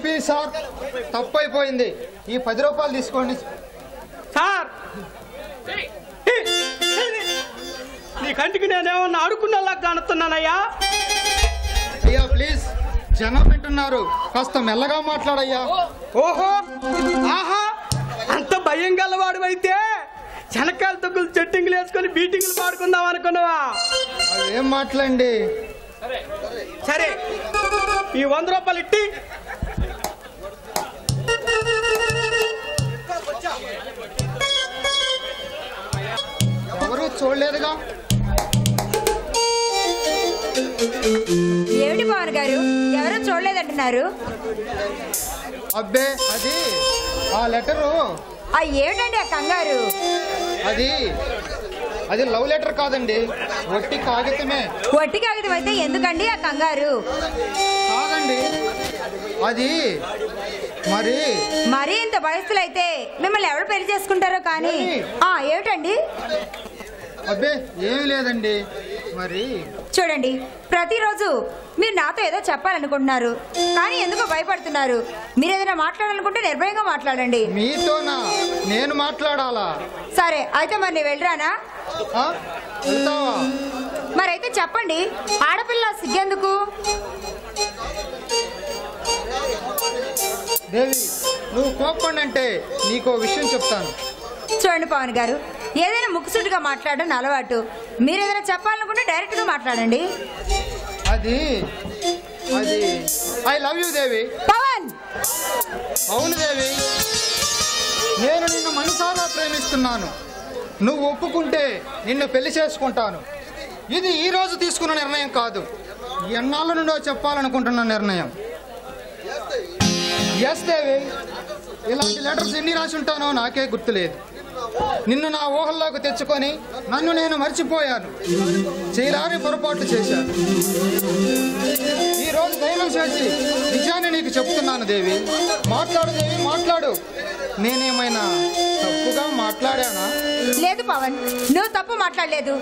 Please sir, తప్పు అయిపోయింది. ఈ 10 రూపాయలు తీసుకోండి సార్. నీ కంటికి నేనేమన్నా ఆడుకునేలా కానుతున్నానయ్యా. అయ్యా ప్లీజ్, జనం వింటున్నారు, కాస్త మెల్లగా మాట్లాడయ్యా. ఓహో, ఆహా, అంత భయం గలవాడు అయితే శనక్కాయల తొక్కులు చెట్టింగులు వేసుకొని బీటింగులు పాడుకుందాం అనుకున్నావా? అవేం మాట్లాడండి. సరే, ఈ 100 రూపాయలు ఇట్టి ఎవరు చూడలేదుగా. ఏమిటి పవన్ గారు, ఎవరో చూడలేదంటున్నారు? అబ్బే, అది ఆ లెటరు. ఏమిటండి ఆ కంగారు? అది లవ్ లెటర్ కాదండి, వట్టి కాగితమే. వట్టి కాగితం అయితే ఎందుకండి ఆ కంగారు? కాదండి, అది మరి ఇంత వయస్సులో అయితే మిమ్మల్ని ఎవరు పెళ్లి చేసుకుంటారో కానీ. ఏమిటండి? అబ్బే ఏమీ లేదండి. మరి చూడండి, ప్రతిరోజు మీరు నాతో ఏదో చెప్పాలనుకుంటున్నారు, కానీ ఎందుకో భయపడుతున్నారు. మీరు ఏదైనా మాట్లాడాలనుకుంటే నిర్భయంగా మాట్లాడండి. మీతోనా నేను మాట్లాడాలా? సరే అయితే మరి నేను వెళ్ళరానా? వెళ్తావా? మరైతే చెప్పండి, ఆడపిల్ల సిగ్గెందుకు? దేవి, నువ్వు కోపండి అంటే నీకో విషయం చెప్తాను. చూడండి పవన్ గారు, ఏదైనా ముక్కుసూటిగా మాట్లాడడం అలవాటు. మీరు ఏదైనా చెప్పాలనుకుంటే డైరెక్ట్ గా మాట్లాడండి. అది ఐ లవ్ యూ దేవి. పవన్! అవును దేవి, నేను నిన్ను మనసారా ప్రేమిస్తున్నాను. నువ్వు ఒప్పుకుంటే నిన్ను పెళ్లి చేసుకుంటాను. ఇది ఈ రోజు తీసుకున్న నిర్ణయం కాదు, ఎన్నాళ్ళ నుండో చెప్పాలనుకుంటున్న నిర్ణయం. ఎస్ దేవి, ఇలాంటి లెటర్స్ ఎన్ని రాసి ఉంటానో నాకే గుర్తులేదు. నిన్ను నా ఊహల్లోకి తెచ్చుకొని నన్ను నేను మర్చిపోయాను. చేయరాని పొరపాటు చేశాను. ఈరోజు ధైర్యం చేసి నిజాన్ని నీకు చెప్తున్నాను దేవి. మాట్లాడు దేవి, మాట్లాడు. నేనేమైనా తప్పుగా మాట్లాడానా? లేదు పవన్, నువ్వు తప్పు మాట్లాడలేదు.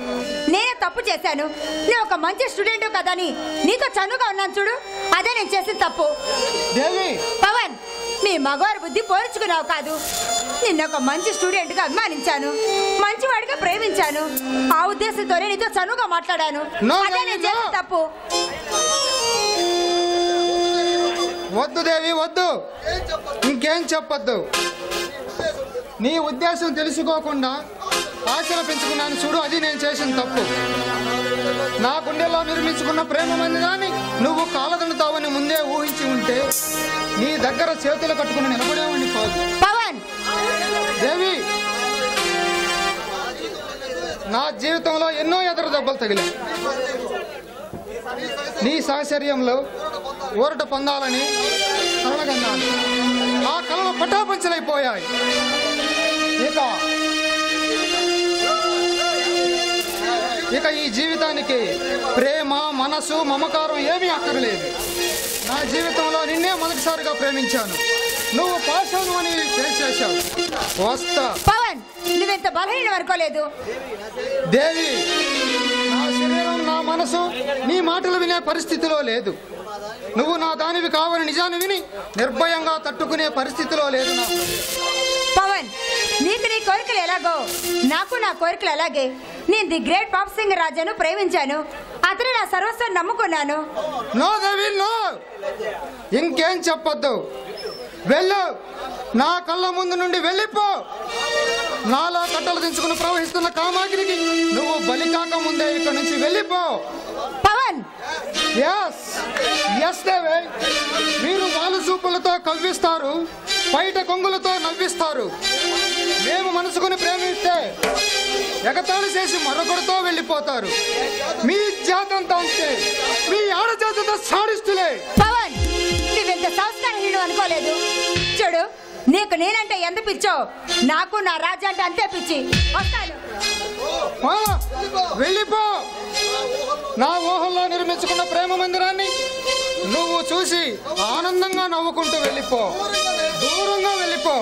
నేనే తప్పు చేశాను. నువ్వు ఒక మంచి స్టూడెంట్ కదని నీతో చనువుగా ఉన్నాను చూడు, అదే నేను చేసిన తప్పు. దేవి! పవన్, మీ మగవారి బుద్ధి పోల్చుకున్నావు కాదు. నిన్న ఒక మంచి స్టూడెంట్ గా అభిమానించాను, మంచివాడిగా ప్రేమించాను. ఆ ఉద్దేశంతోనే నీతో చనువుగా మాట్లాడాను. అదే నేను చేసిన తప్పు. వద్దు దేవి, వద్దు, ఇంకేం చెప్పొద్దు. నీ ఉద్దేశం తెలుసుకోకుండా ఆశలు పెంచుకున్నాను చూడు, అది నేను చేసిన తప్పు. నా గుండెల్లో నిర్మించుకున్న ప్రేమ మందిరాన్ని నువ్వు కాలదన్నుతావని ముందే ఊహించి ఉంటే నీ దగ్గర చేతులు కట్టుకుని నిలబడేవాడిని కాదు. పవన్! దేవి, నా జీవితంలో ఎన్నో ఎదురు దెబ్బలు తగిలాయి. నీ సాహచర్యంలో ఊరట పొందాలని కలగన్నాను. ఆ కళలు పటాపంచలైపోయాయి. ఇక ఈ జీవితానికి ప్రేమ, మనసు, మమకారం ఏమీ అక్కర్లేదు. నా జీవితంలో నిన్నే మొదటిసారిగా ప్రేమించాను. నువ్వు పాషాను అని చేశావు. వస్తా. పవన్, నువ్వెంత బలహీనం అనుకోలేదు. దేవి, నా శరీరం, నా మనసు నీ మాటలు వినే పరిస్థితిలో లేదు. నువ్వు నా దానివి కావని నిజాన్ని విని నిర్భయంగా తట్టుకునే పరిస్థితిలో లేదు. పవన్, నీకు నీ కోరికలు ఎలాగో నాకు నా కోరికలు అలాగే. నేను ది గ్రేట్ పాప్ సింగర్ రాజాను ప్రేమించాను. అతను నా సర్వస్వం నమ్ముకున్నాను. నో దేవి, నో, ఇంకేం చెప్పొద్దు. వెళ్ళు, నా కళ్ళ ముందు నుండి వెళ్ళిపో. నాలో కట్టలు దించుకుని ప్రవహిస్తున్న కామాగిరికి నువ్వు బలి కాక ముందే ఇక్కడ నుంచి వెళ్ళిపో. పవన్! ఎస్ దేవే, మీరు వాలు చూపులతో కవ్విస్తారు, బయట కొంగులతో నవ్విస్తారు. మేము మనసుకుని ప్రేమిస్తే ఎగతాళి చేసి మరొకరితో వెళ్ళిపోతారు. మీ జాతంతా అంతే, మీ ఆడజాతంతా సాడిస్తులే. పవన్, నువ్వెంత సంస్కారహీనుడు అనుకోలేదు. చూడు, నీకు నేనంటే ఎంత పిచ్చో నాకు నా రాజా అంటే అంతే పిచ్చి. వస్తాను. వెళ్ళిపో. నా ఊహల్లో నిర్మించుకున్న ప్రేమ మందిరాన్ని నువ్వు చూసి ఆనందంగా నవ్వుకుంటూ వెళ్ళిపో. దూరంగా వెళ్ళిపో.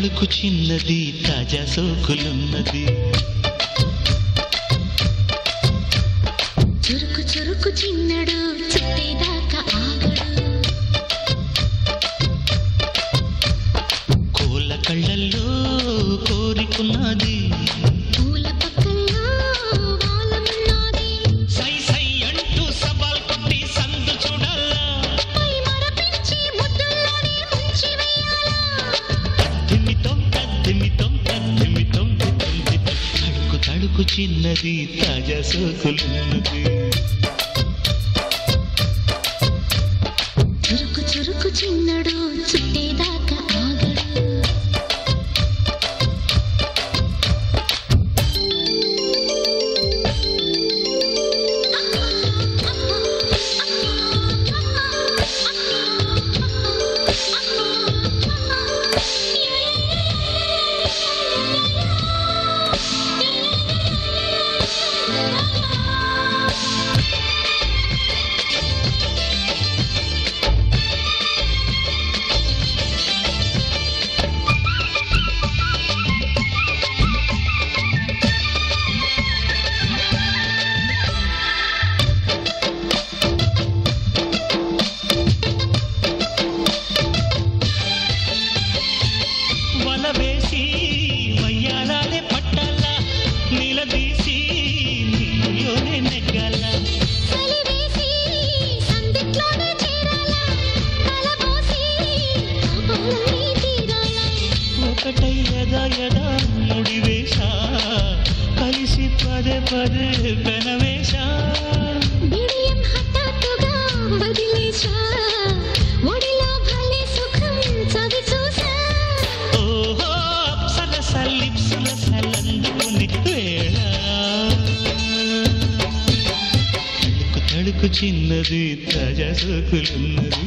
తళుకు చిన్నది తాజా సోకులున్నది చురుకు చురుకు చిన్నడు చుట్టేదాకా ఆగడు కోల కళ్ళల్లో కోరికున్నది పూల పక్కల్లో వాలమున్నది సై సై అంటూ సవాల్ కొట్టి సందు చూడాలా పై మరపించి ముద్దుల్లోనే ముంచి వేయాలా తద్దిమితం తద్దిమితం తద్దిమితం తద్దిమితం తడుకు తడుకు చిన్నది తాజా సోకులున్నది చురుకు చురుకు చిన్నడు చుట్టేదాకా ఆగడు వల వేసి వయ్యారాలే పట్టాలా నిలదీసి నీలోనే నెగ్గాల చలివేసి సందిట్లోనే చేరాలా కలబోసి పాపాలన్నీ తీరాలా ఒకటై యదా యదా ముడివేశా కలిసి పదే పదే పెనవేశా బిడియం హఠాత్తుగా వదిలేశా ఒడిలో భలే సుఖం చవి చూసా ఓహో అప్సరస లిప్సుల సలందుకుని వేళ తడుకు తడుకు చిన్నది తాజా సోకులున్నది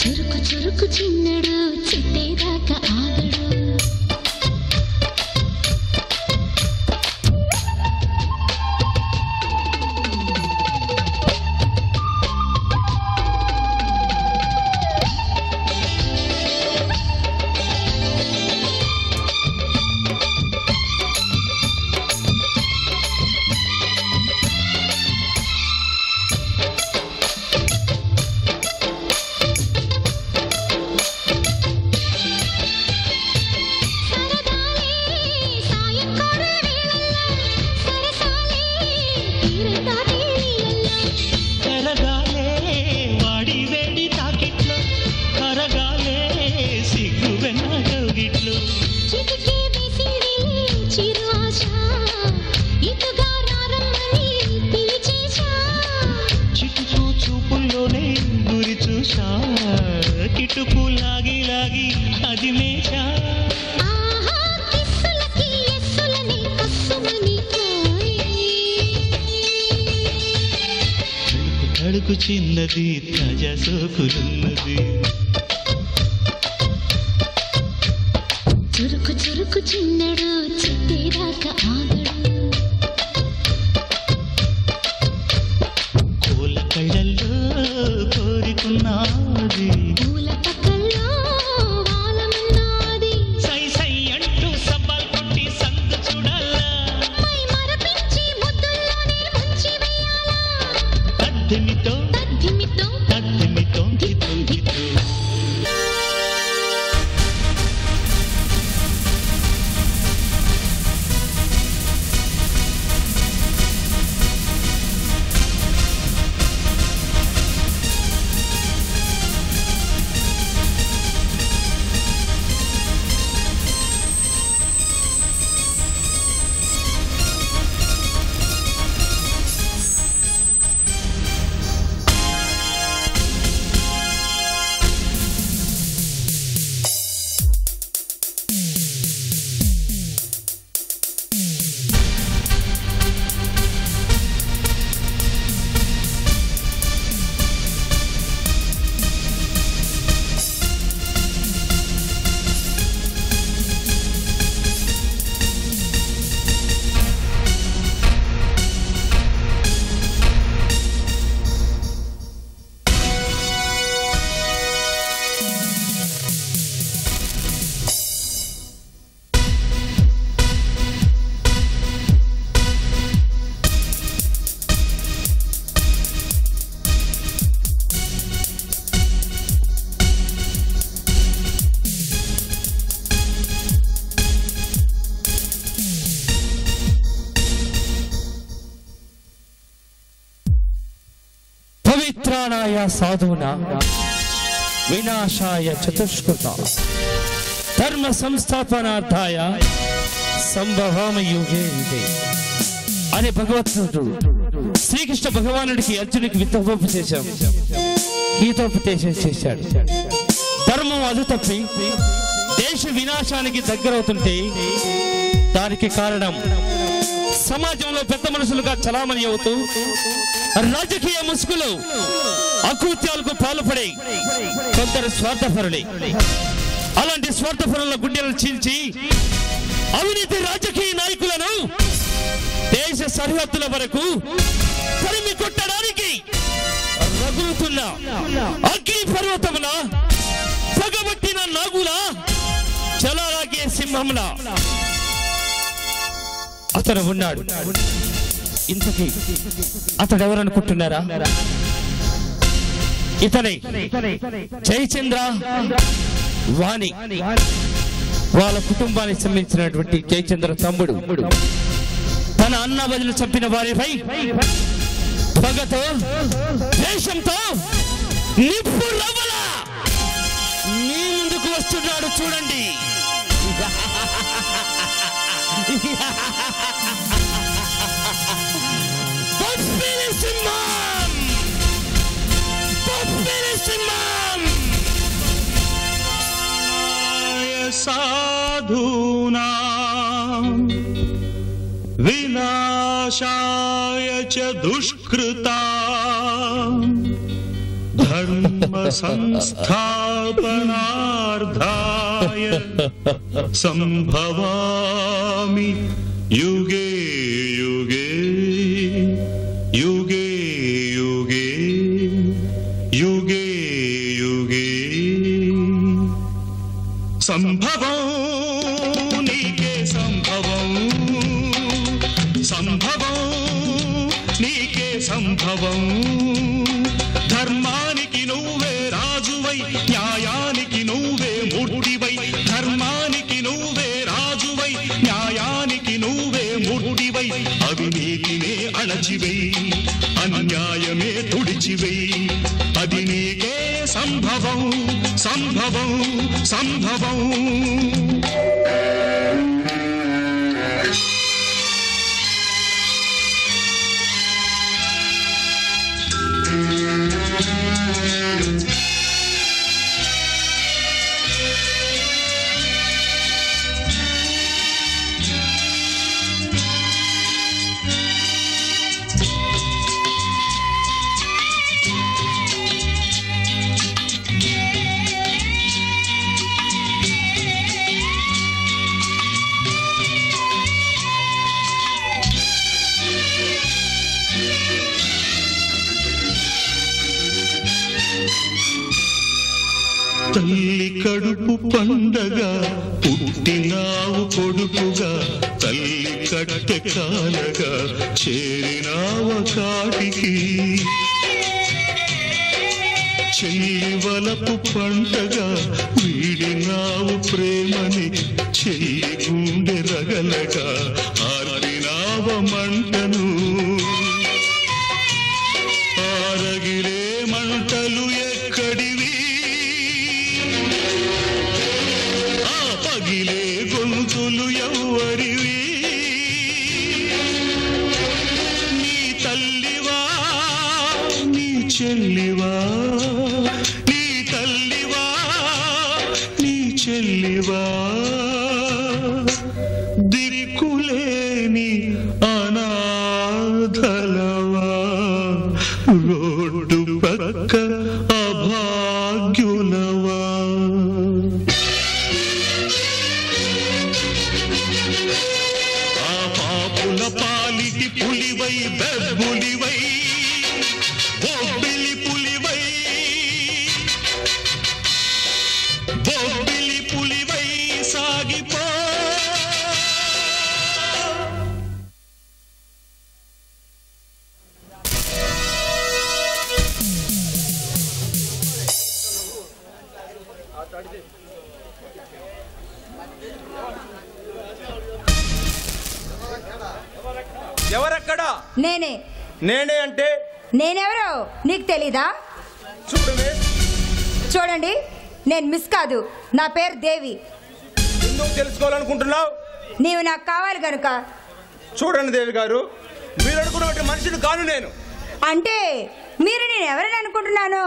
చురుకు చురుకు చిన్నడు చుట్టేదాకా ఆగడు సరదాలే సాయం కోరే వేళల్లో సరసాలే తీరం దాటే నీళ్ళల్లో కరగాలే వాడి వేడి తాకిట్లో కరగాలే సిగ్గు వెన్న కౌగిట్లో చిటికే విసిరిలే చిరు ఆశ ఇటుగా రారమ్మని పిలిచేశా చిటుకు చూపుల్లోనే గురి చూసా కిటుకు లాగి లాగి అది మేషా ఆహా కిస్సులకి ఎస్సులని కస్సుమని కోరి తడుకు తడుకు చిన్నది తాజా సోకులున్నది చురుకు చురుకు చిన్నడు చుట్టేదాకా ఆగడు కోల కళ్ళల్లో కోరికున్నది పూల పక్కల్లో వాలమున్నది సై సై అంటూ సవాల్ కొట్టి సందు చూడాలా పై మరపించి ముద్దుల్లోనే ముంచి వేయాలా తద్దిమితో తద్దిమితో తద్దిమితో గితో గితో ధర్మాయ సాధూనా వినాశాయ చతుష్కృత ధర్మ సంస్థాపనార్థాయ సంభవామి యుగే యుగే అనే భగవద్గీతుడు శ్రీకృష్ణ భగవానుడికి అర్జునుడికి గీతోపదేశం చేశాడు. ధర్మం అదు తప్పి దేశ వినాశానికి దగ్గరవుతుంటే దానికి కారణం సమాజంలో పెద్ద మనుషులుగా చలామణి అవుతూ రాజకీయ ముసుగులు అకృత్యాలకు పాల్పడే కొందరు స్వార్థపరులే. అలాంటి స్వార్థపరుల గుండెలను చీల్చి అవినీతి రాజకీయ నాయకులను దేశ సరిహద్దుల వరకు తరిమి కొట్టడానికి రగులుతున్న అగ్ని పర్వతముల పగబట్టిన నాగుల చలాగే సింహంలా అతను ఉన్నాడు. ఇంతకీ అతడు ఎవరనుకుంటున్నారా? ఇతనే జయచంద్ర వాణి. వాళ్ళ కుటుంబానికి సంబంధించినటువంటి జయచంద్ర తమ్ముడు తన అన్న బదులు చంపిన వారిపై పగతో దేశంతో నిప్పు రవ్వల మీ ముందుకు వస్తున్నాడు. చూడండి. సాధూనా వినాశాయ చ దుష్కృతా ధర్మ సంస్థాపనార్థాయ సంభవామి యుగే యుగే యుగే యుగే యుగే యుగే సంభవం నీకే సంభవం సంభవం నీకే సంభవం ధర్మానికి నువ్వే రాజువై న్యాయానికి నువ్వే మూర్తివై ధర్మానికి నువ్వే రాజువై న్యాయానికి నువ్వే మూర్తివై అవినీతినే అణచివై అన్యాయమే తుడిచివై అది నీకే సంభవం సంభవం సంభవం తల్లి కడుపు పండగ పుట్టినావు కొడుకుగా తల్లి కట్టె కాలగా చేరినావ కాటికి చెల్లి వలపు పంటగా వీడినావు ప్రేమని చెల్లి గుండె రగలగా ఆరినావ మంటను ఆరగిలే మంటలు ఎక్కడివి పగిలే గొంతులు ఎవ్వరివి నీ తల్లివా నీ చెల్లివా నీ తల్లివా నీ చెల్లివా దిక్కులేని అనాథలవా రోడ్డు పక్క అభాగ్యులవా పాలికి పులివై బెబ్బులివై బొబ్బిలి పులివై బొబ్బిలి పులివై సాగిపో ఎవరక్కడా? నేనే. నేనే అంటే నేనెవరో నీకు తెలీదా? చూడండి, నేను మిస్ కాదు, నా పేరు దేవి. ఎందుకు తెలుసుకోవాలనుకుంటున్నావు? నీవు నాకు కావాలి గనుక. చూడండి దేవి గారు, మీరు అనుకున్నటువంటి మనిషిని కాను నేను. అంటే మీరు నేను ఎవరని అనుకుంటున్నాను?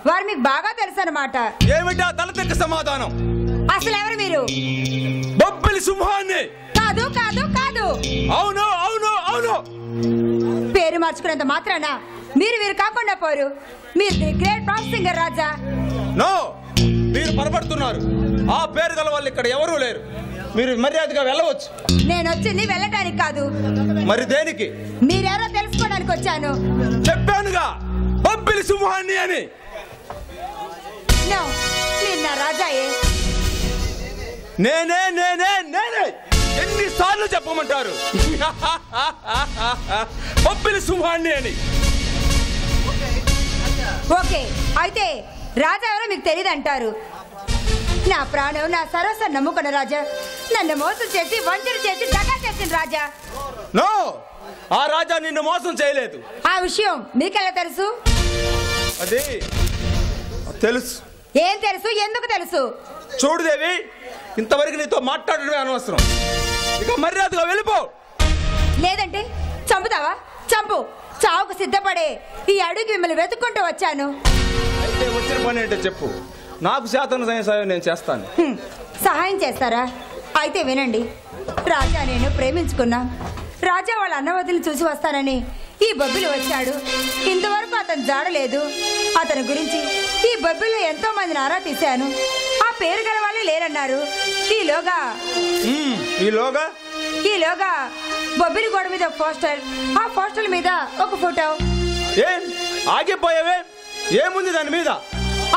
వారు మీకు బాగా తెలుసు అన్నమాట. ఏమిటా తలతెక్క సమాధానం? అసలు ఎవరు మీరు? బొబ్బిలి సింహాన్ని. కాదు కాదు కాదు. అవును అవును అవును. పేరు మార్చుకున్నంత మాత్రాన మీరు వీరు కాకుండా పోరు. మీరు the great pop singer Raja. No, మీరు పొరపడుతున్నారు. ఆ పేరు గల వాళ్ళు ఇక్కడ ఎవరూ లేరు. మీరు మర్యాదగా వెళ్ళవచ్చు. నేను వచ్చింది వెళ్ళటానికి కాదు. మరి దేనికి? మీరెవరో తెలుసుకోవడానికి వచ్చాను. చెప్పానుగా, బొబ్బిలి సింహాన్ని అని. నో, మీరు నా రాజాయే. నేనే నేనే నేనే. ఎన్నిసార్లు చెప్పమంటారు? బొబ్బిలి సింహాన్ని అని. ఓకే, అయితే రాజా ఎవరో మీకు తెలియదు అంటారు. నా ప్రాణం, నా సరస్వం నమ్ముకున్న రాజా నన్ను మోసం చేసి, వంచన చేసి, దగా చేసిన రాజా. నో, ఆ రాజా నిన్ను మోసం చేయలేదు. ఆ విషయం మీకెలా తెలుసు? అది తెలుసు. ఏం తెలుసు? ఎందుకు తెలుసు? చూడు దేవి, ఇంతవరకు నీతో మాట్లాడడమే అనవసరం. ఇక మర్యాదగా వెళ్ళిపో. లేదంటే చంపుతావా? చంపు. చావుకు సిద్ధపడే ఈ అడుగు మిమ్మల్ని వెతుక్కుంటూ వచ్చాను. అయితే వచ్చిన పని ఏంటో చెప్పు. నాకు శాతం సాయం నేను చేస్తాను. సహాయం చేస్తారా? అయితే వినండి. రాజా నేను ప్రేమించుకున్నా. రాజా వాళ్ళ అన్నవతిని చూసి వస్తానని ఈ బొబ్బిలి వచ్చాడు. ఇంతవరకు అతను జాడలేదు. అతని గురించి ఈ బొబ్బిలో ఎంతో మందిని ఆరా తీశాను. ఆ పేరు గల వాళ్ళే లేరన్నారు. ఈలోగా బొబ్బిలి గోడ మీద ఒక పోస్టర్, ఆ పోస్టర్ మీద ఒక ఫోటో. ఏం ఆగిపోయావే? ఏముంది దాని మీద?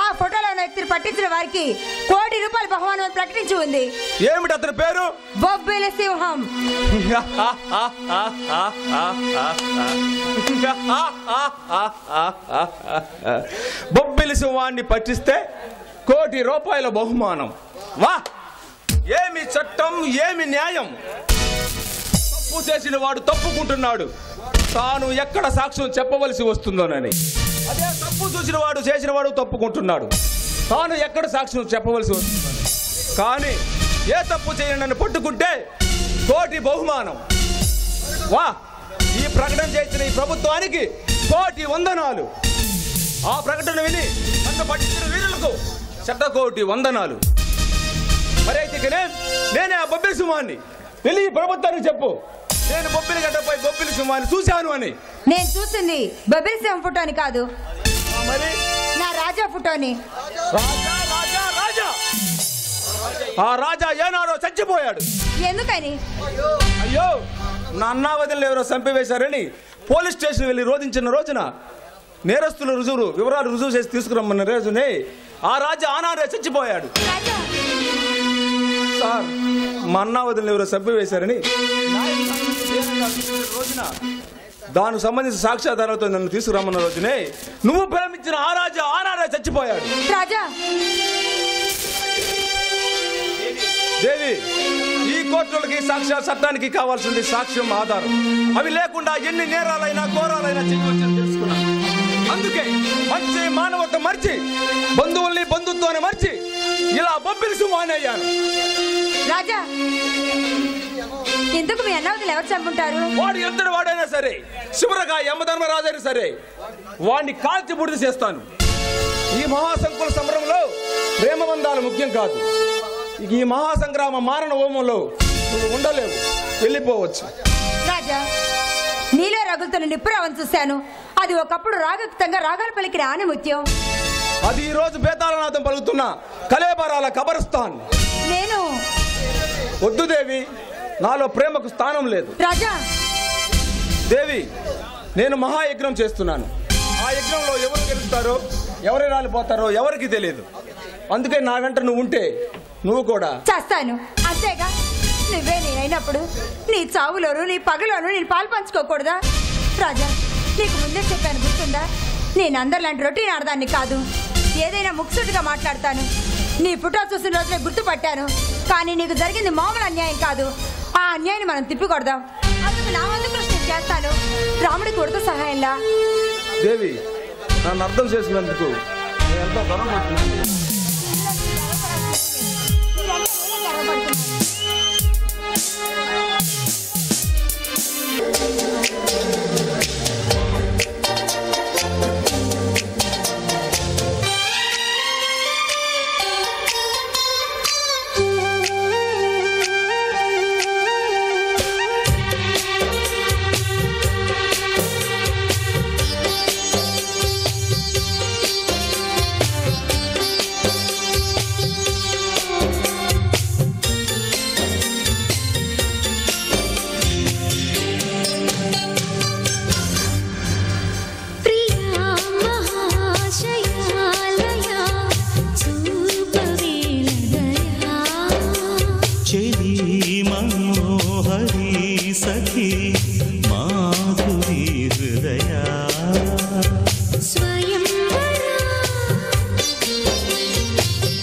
ఆ ఫోటోలో ఉన్న వ్యక్తిని పట్టించిన వారికి ₹1,00,00,000 బహుమానం ప్రకటించి ఉంది. ఏమిటి అతని పేరు? బొబ్బిలి సింహం. బొబ్బిలి సింహాన్ని పట్టిస్తే ₹1,00,00,000 బహుమానం. వా, ఏమి చట్టం, ఏమి న్యాయం! తప్పు చేసిన వాడు తప్పుకుంటున్నాడు, తాను ఎక్కడ సాక్ష్యం చెప్పవలసి వస్తుందోనని. అదే తప్పు చూసిన వాడు, చేసిన వాడు తప్పుకుంటున్నాడు, తాను ఎక్కడ సాక్ష్యం చెప్పవలసి వస్తుందని. కానీ ఏ తప్పు చేయని నన్ను పట్టుకుంటే ₹1,00,00,000 బహుమానం. వా, ఈ ప్రకటన చేసిన ఈ ప్రభుత్వానికి కోటి వందనాలు. ఆ ప్రకటన విని నన్ను పట్టించిన వీరులకు ₹1,00,00,000 వందనాలు. మరి అయితే నేనే ఆ బొబ్బిలి సింహాన్ని. వెళ్ళి ఈ ప్రభుత్వానికి చెప్పు, నేను బొబ్బిలి గడ్డపై బొబ్బిలి సింహాన్ని చూశాను అని. నేను చూసింది బొబ్బిలి సింహం ఫోటోని కాదు, మరి నా రాజా ఫోటోని. రాజా రాజా రాజా, ఆ రాజా ఏనాడో చచ్చిపోయాడు. ఎందుకని? అయ్యో, నా అన్నా వదిలి ఎవరో చంపివేశారని పోలీస్ స్టేషన్ వెళ్ళి రోధించిన రోజున నేరస్తుల వివరాలు రుజువు చేసి తీసుకురమ్మన్న రోజునే ఆ రాజా ఆనాడే చచ్చిపోయాడు. సార్, మా అన్నా వదిలి ఎవరో చంపివేశారని రోజున దానికి సంబంధించిన సాక్ష్యాధారాలతో నన్ను తీసుకురమ్మన్న రోజునే నువ్వు ప్రేమించిన ఆ రాజా ఆనాడే చచ్చిపోయాడు. రాజా దేవి, ఈ కోర్టులకి చట్టానికి కావాల్సింది సాక్ష్యం, ఆధారం. అవి లేకుండా ఎన్ని నేరాలైనా ఘోరాలైనా చేయవచ్చని తెలుసుకున్నాను. అందుకే మంచి మానవత్వం మర్చి, బంధువుల్ని బంధుత్వాన్ని మర్చి ఇలా బొబ్బిలి సింహాన్ని అయ్యాను. రాజా, ఎందుకు మీ అన్నవతులు ఎవరు చంపుంటారు? వాడు ఎంతటి వాడైనా సరే, శివరగా యమధర్మరాజైనా సరే, వాడిని కాల్చి బుడిద చేస్తాను. ఈ మహాసంకుల సమరంలో ప్రేమబంధాలు ముఖ్యం కాదు. ఈ మహాసంగ్రామ మారణ హోమంలో నువ్వు ఉండలేవు, వెళ్ళిపోవచ్చు. రాజా, నీలో రగులుతున్న నిప్పురావని చూశాను. అది ఒకప్పుడు రాగక్తంగా రాగాలు పలికిన ఆనిముత్యం. అది ఈ రోజు బేతాళనాథం పలుకుతున్న కలేబరాల కబరస్థాన్. నేను వద్దు దేవి, నాలో ప్రేమకు స్థానం లేదు. రాజా, దేవి, నేను మహాయజ్ఞం చేస్తున్నాను. ఆ యజ్ఞంలో ఎవరు గెలుస్తారో, ఎవరు రాలిపోతారో ఎవరికి తెలియదు. అందుకే నా వెంట నువ్వు ఉంటే నువ్వు కూడా చేస్తాను. అంతేగా, నువ్వే నేనైనప్పుడు నీ చావులోను నీ పగలోను నేను పాలు పంచుకోకూడదా? రాజా, నీకు ముందే చెప్పాను, గుర్తుందా? నేను అందరిలాంటి రొటీన్ ఆడదాన్ని కాదు. ఏదైనా ముక్సుటిగా మాట్లాడతాను. నీ ఫోటో చూసిన రోజునే గుర్తుపట్టాను. కానీ నీకు జరిగింది మామూలు అన్యాయం కాదు. ఆ అన్యాయాన్ని మనం తిప్పికొడదాం. అందుకు నా వంతు కృషి చేస్తాను, రాముడి కొడుకు సహాయంలా. దేవి, నన్ను అర్థం చేసుకున్నందుకు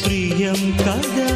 ప్రియం కదా